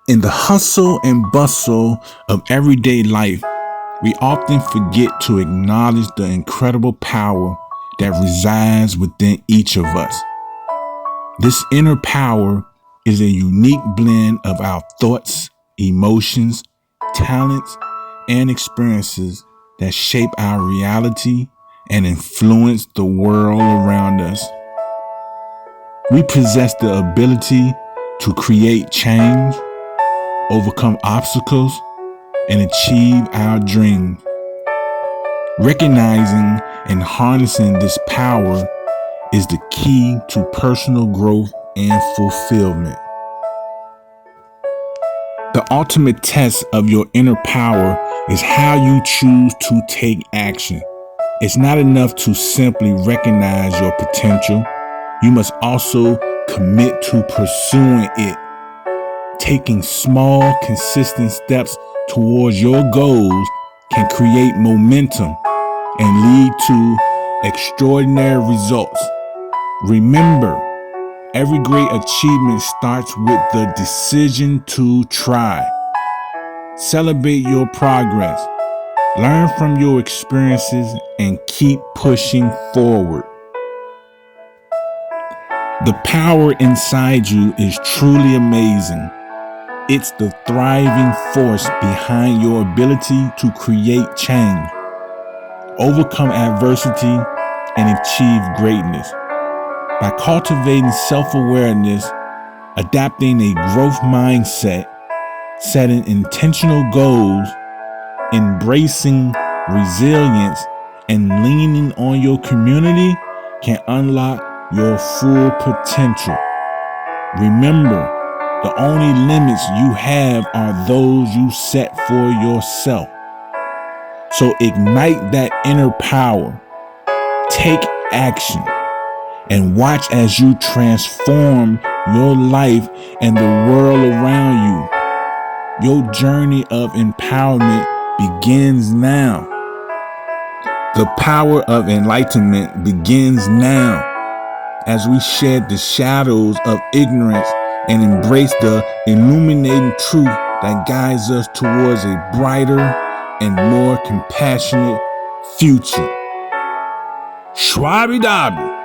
In the hustle and bustle of everyday life, we often forget to acknowledge the incredible power that resides within each of us. This inner power is a unique blend of our thoughts, emotions, talents, and experiences that shape our reality and influence the world around us. We possess the ability to create change, overcome obstacles, and achieve our dreams. Recognizing and harnessing this power is the key to personal growth and fulfillment. The ultimate test of your inner power is how you choose to take action. It's not enough to simply recognize your potential. You must also commit to pursuing it. Taking small, consistent steps towards your goals can create momentum and lead to extraordinary results. Remember, every great achievement starts with the decision to try. Celebrate your progress, learn from your experiences, and keep pushing forward. The power inside you is truly amazing. It's the thriving force behind your ability to create change, overcome adversity, and achieve greatness. By cultivating self-awareness, adapting a growth mindset, setting intentional goals, embracing resilience, and leaning on your community can unlock your full potential. Remember, the only limits you have are those you set for yourself. So ignite that inner power, take action, and watch as you transform your life and the world around you. Your journey of empowerment begins now. The power of enlightenment begins now as we shed the shadows of ignorance and embrace the illuminating truth that guides us towards a brighter and more compassionate future. SwabiDabi.